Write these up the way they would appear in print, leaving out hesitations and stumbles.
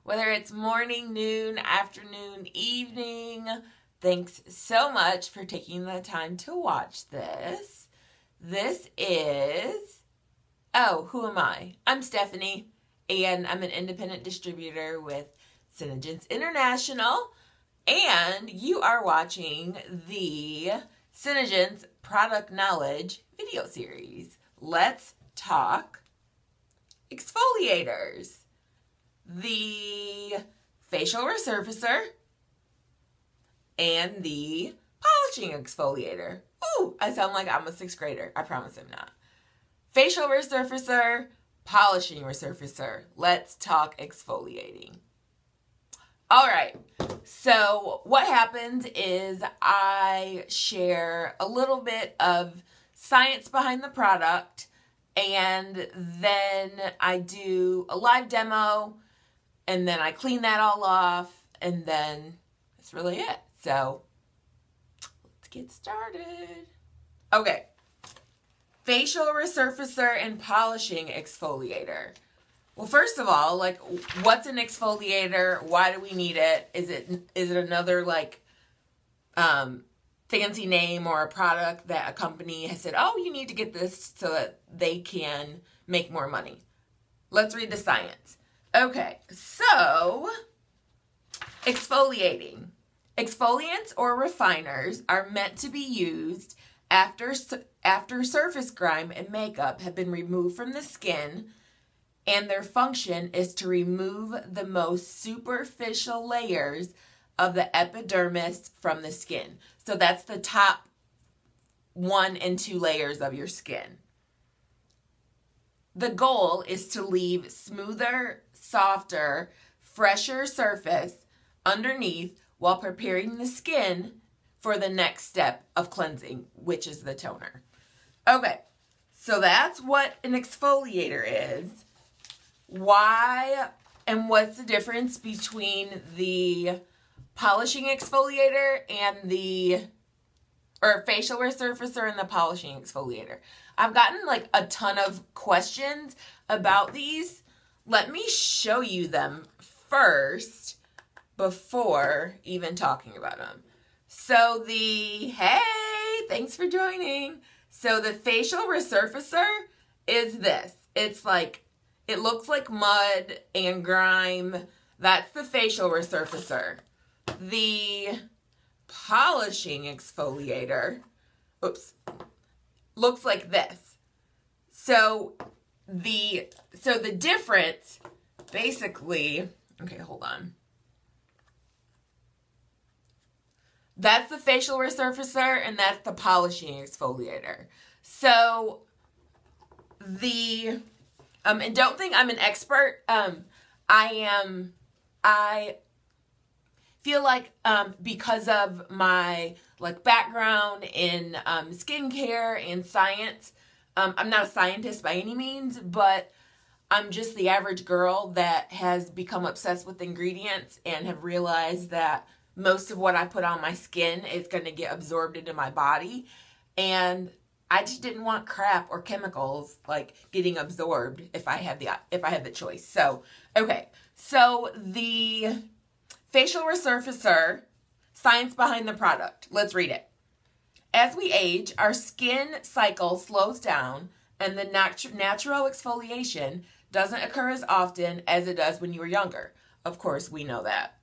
Whether it's morning, noon, afternoon, evening, thanks so much for taking the time to watch this. This is, who am I? I'm Stephanie, and I'm an independent distributor with SeneGence International, and you are watching the SeneGence Product Knowledge video series. Let's talk exfoliators. The facial resurfacer and the polishing exfoliator. Ooh, I sound like I'm a 6th grader. I promise I'm not. Facial resurfacer, polishing resurfacer. Let's talk exfoliating. All right, so what happens is I share a little bit of science behind the product, and then I do a live demo, and then I clean that all off, and then that's really it. So let's get started. Okay, facial resurfacer and polishing exfoliator. Well, first of all, like, what's an exfoliator? Why do we need it? Is it another fancy name or a product that a company has said, oh, you need to get this so that they can make more money? Let's read the science. Okay, so exfoliating. Exfoliants or refiners are meant to be used after surface grime and makeup have been removed from the skin, and their function is to remove the most superficial layers of the epidermis from the skin. So that's the top 1 and 2 layers of your skin. The goal is to leave smoother, softer, fresher surface underneath while preparing the skin for the next step of cleansing, which is the toner. Okay, so that's what an exfoliator is. Why and what's the difference between the polishing exfoliator and facial resurfacer and the polishing exfoliator? I've gotten like a ton of questions about these. Let me show you them first before even talking about them. So hey, thanks for joining. So the facial resurfacer is this. It looks like mud and grime. That's the facial resurfacer. The polishing exfoliator, looks like this. So the difference, basically, okay, hold on. That's the facial resurfacer, and that's the polishing exfoliator. So and don't think I'm an expert. I feel like because of my background in skincare and science, I'm not a scientist by any means, but I'm just the average girl that has become obsessed with ingredients and have realized that most of what I put on my skin is going to get absorbed into my body, and I just didn't want crap or chemicals getting absorbed if I had the choice. So, okay. So the facial resurfacer, science behind the product. Let's read it. As we age, our skin cycle slows down, and the natural exfoliation doesn't occur as often as it does when you were younger. Of course, we know that.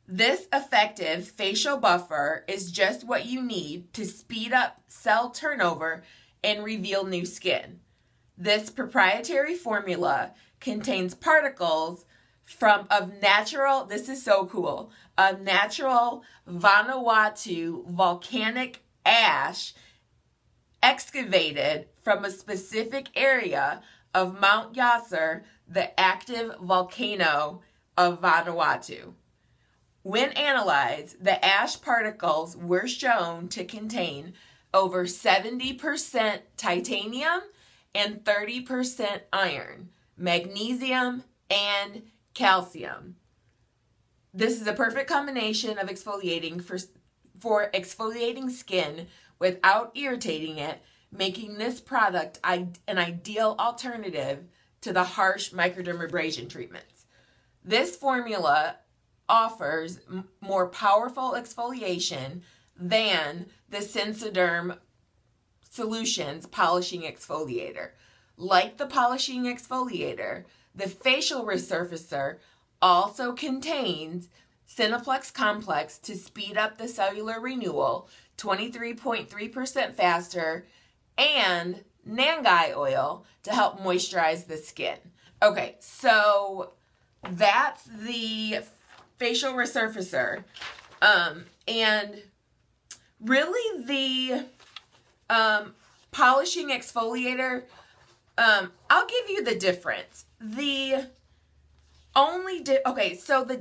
This effective facial buffer is just what you need to speed up cell turnover and reveal new skin. This proprietary formula contains particles of natural, this is so cool, of natural Vanuatu volcanic ash excavated from a specific area of Mount Yasser, the active volcano of Vanuatu. When analyzed, the ash particles were shown to contain over 70% titanium and 30% iron, magnesium, and calcium. This is a perfect combination of exfoliating for exfoliating skin without irritating it, making this product an ideal alternative to the harsh microdermabrasion treatments. This formula offers more powerful exfoliation than the Sensoderm Solutions Polishing Exfoliator. Like the Polishing Exfoliator, the Facial Resurfacer also contains Cineplex Complex to speed up the cellular renewal 23.3% faster, and Nangai oil to help moisturize the skin. Okay, so that's the Facial Resurfacer. And really the Polishing Exfoliator, I'll give you the difference. The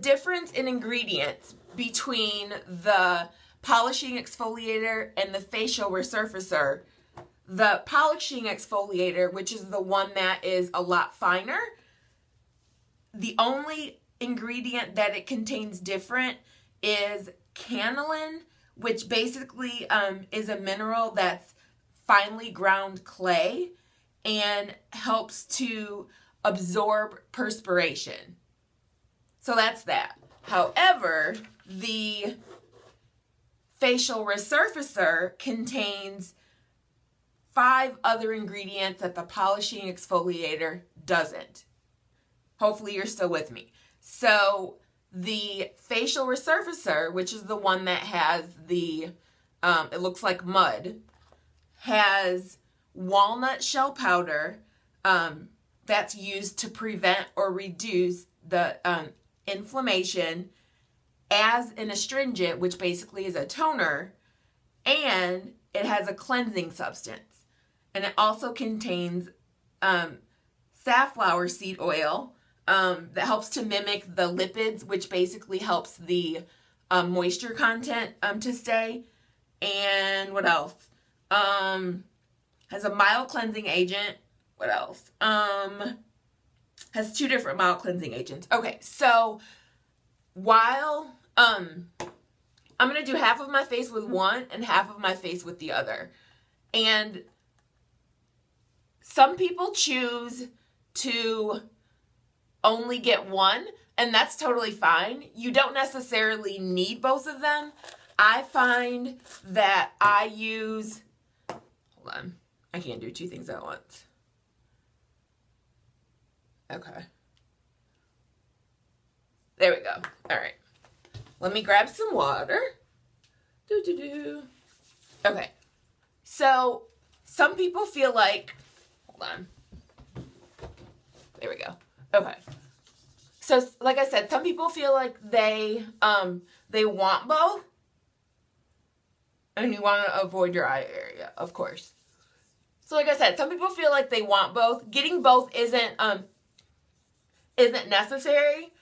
difference in ingredients between the Polishing Exfoliator and the Facial Resurfacer. The Polishing Exfoliator, which is the one that is a lot finer, the only ingredient that it contains different is cannelin, which basically is a mineral that's finely ground clay and helps to absorb perspiration. So that's that. However, the Facial Resurfacer contains 5 other ingredients that the Polishing Exfoliator doesn't. Hopefully you're still with me. So the Facial Resurfacer, which is the one that has the, it looks like mud, has walnut shell powder that's used to prevent or reduce the inflammation, as an astringent, which basically is a toner, and it has a cleansing substance. And it also contains safflower seed oil that helps to mimic the lipids, which basically helps the moisture content to stay. And what else? Has a mild cleansing agent. What else? Has 2 different mild cleansing agents. Okay, so while I'm going to do half of my face with one and half of my face with the other. And some people choose to only get one, and that's totally fine. You don't necessarily need both of them. I find that I use, hold on, I can't do 2 things at once. Okay. There we go. All right. Let me grab some water. Okay. So some people feel like, hold on. There we go. Okay. So like I said, some people feel like they want both. And you want to avoid your eye area, of course. So like I said, some people feel like they want both. Getting both isn't necessary.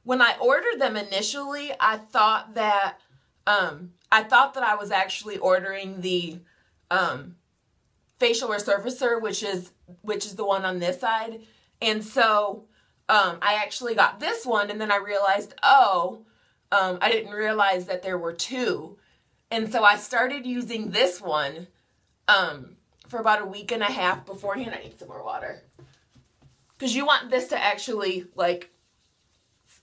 When I ordered them initially, I thought that I was actually ordering the Facial Resurfacer, which is the one on this side. And so I actually got this one, and then I realized, I didn't realize that there were 2. And so I started using this one for about a week and a half beforehand. I need some more water. Because you want this to actually, like,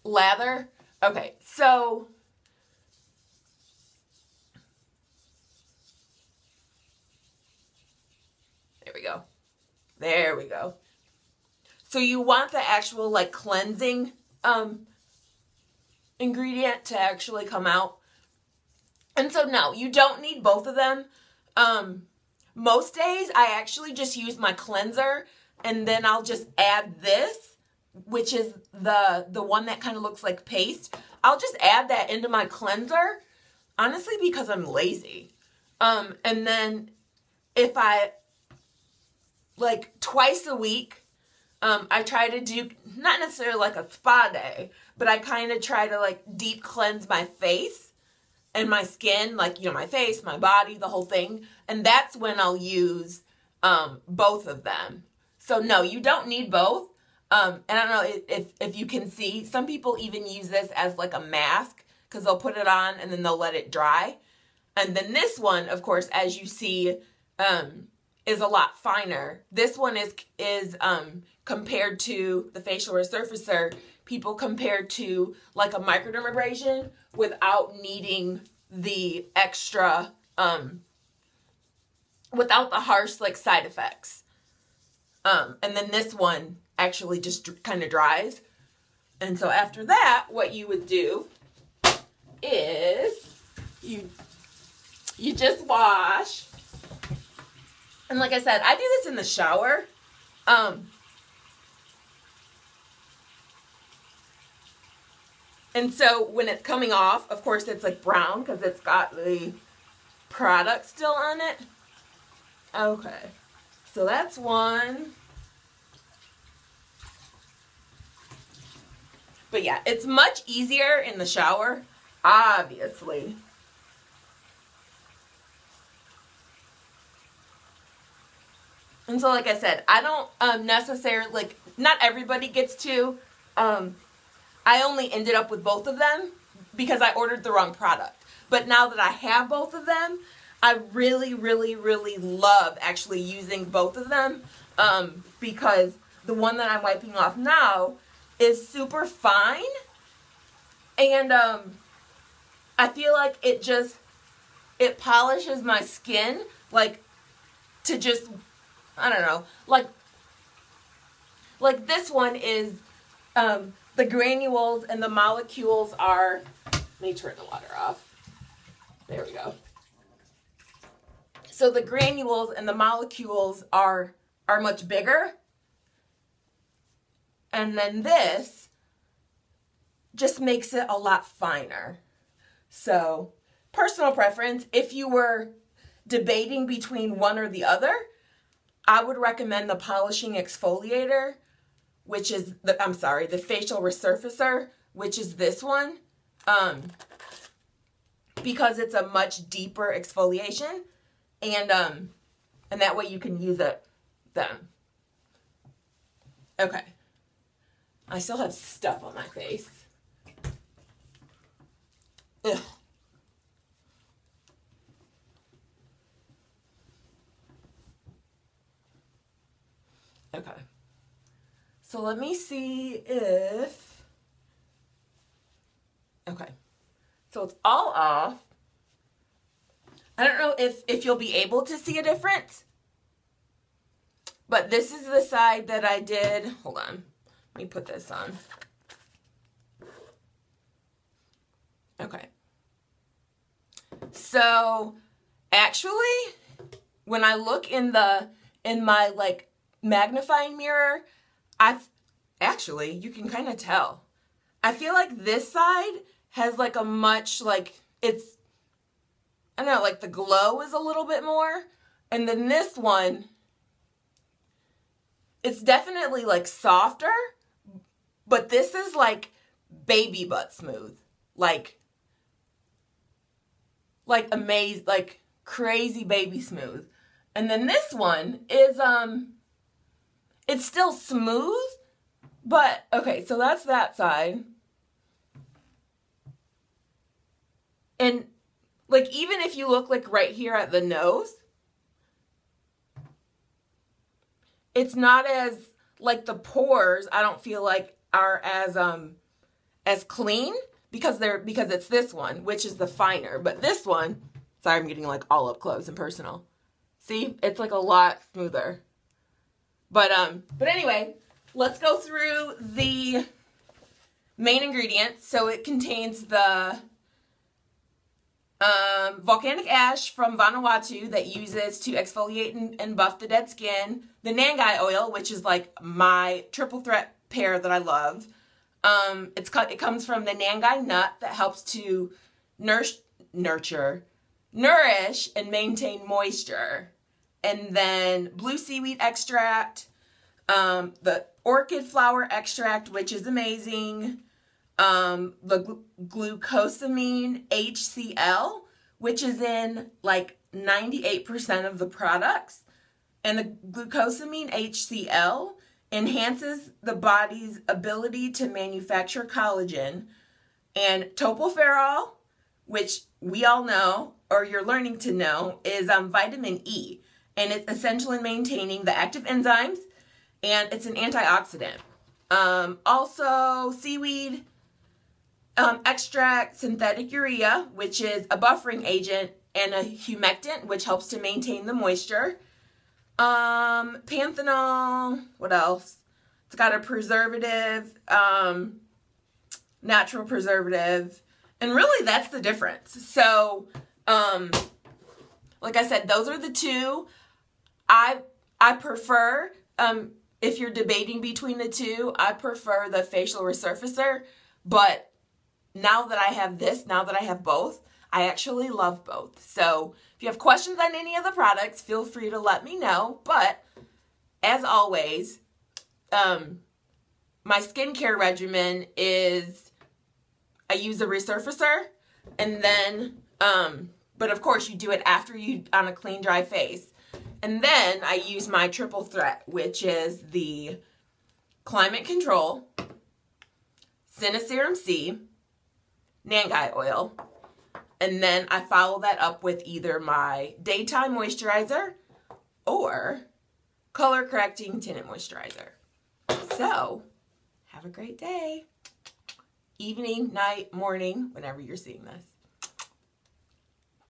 lather. Okay, so there we go. There we go. So you want the actual, like, cleansing ingredient to actually come out. And so no, you don't need both of them. Most days I actually just use my cleanser, and then I'll just add this, which is the one that kind of looks like paste. I'll just add that into my cleanser, honestly, because I'm lazy. And then if I, like, twice a week, I try to do, not necessarily like a spa day, but I kind of try to, like, deep cleanse my face and my skin, like, you know, my face, my body, the whole thing. And that's when I'll use both of them. So no, you don't need both. And I don't know if you can see, some people even use this as like a mask, because they'll put it on and then they'll let it dry. And then this one, of course, as you see, is a lot finer. This one is compared to the facial resurfacer, people compared to like a microdermabrasion without needing the extra, without the harsh like side effects. And then this one actually just kind of dries. And so after that, what you would do is you just wash. And like I said, I do this in the shower. And so when it's coming off, of course it's like brown because it's got the product still on it. Okay, so that's one. But yeah, it's much easier in the shower, obviously. And so like I said, I don't necessarily, like, not everybody gets to. I only ended up with both of them because I ordered the wrong product. But now that I have both of them, I really, really, really love actually using both of them because the one that I'm wiping off now is super fine. And I feel like it polishes my skin, like, to just, I don't know, like this one is, the granules and the molecules are, let me turn the water off. There we go. So the granules and the molecules are much bigger. And then this just makes it a lot finer. So, personal preference, if you were debating between one or the other, I would recommend the polishing exfoliator, which is the facial resurfacer, which is this one, because it's a much deeper exfoliation, and that way you can use it then. Okay, I still have stuff on my face. Ugh. Okay. So let me see if, okay, so it's all off. I don't know if you'll be able to see a difference, but this is the side that I did. Hold on, let me put this on. Okay. So actually, when I look in my like magnifying mirror, actually, you can kind of tell. I feel like this side has like a much, like, it's, I don't know, like the glow is a little bit more. And then this one, it's definitely like softer, but this is like baby butt smooth. Like amazing, like crazy baby smooth. And then this one is, it's still smooth, but, okay, so that's that side. And, like, even if you look, like, right here at the nose, it's not as, like, the pores, I don't feel like, are as clean, because it's this one, which is the finer. But this one, sorry, I'm getting, like, all up close and personal. See? It's, like, a lot smoother. But anyway, let's go through the main ingredients. So it contains the volcanic ash from Vanuatu that uses to exfoliate and buff the dead skin. The Nangai oil, which is like my triple threat pair that I love. It comes from the Nangai nut that helps to nourish and maintain moisture. And then blue seaweed extract, the orchid flower extract, which is amazing, the glucosamine HCl, which is in like 98% of the products. And the glucosamine HCl enhances the body's ability to manufacture collagen. And topolferol, which we all know, or you're learning to know, is vitamin E. and it's essential in maintaining the active enzymes, and it's an antioxidant. Also, seaweed extract, synthetic urea, which is a buffering agent, and a humectant, which helps to maintain the moisture. Panthenol, what else? It's got a preservative, natural preservative, and really that's the difference. So, like I said, those are the two. I prefer, if you're debating between the two, I prefer the facial resurfacer, but now that I have this, now that I have both, I actually love both. So if you have questions on any of the products, feel free to let me know. But as always, my skincare regimen is I use a resurfacer, and then, but of course you do it after you, on a clean, dry face. And then I use my triple threat, which is the Climate Control, Serum C, Nangai oil, and then I follow that up with either my daytime moisturizer or color correcting tinted moisturizer. So, have a great day, evening, night, morning, whenever you're seeing this.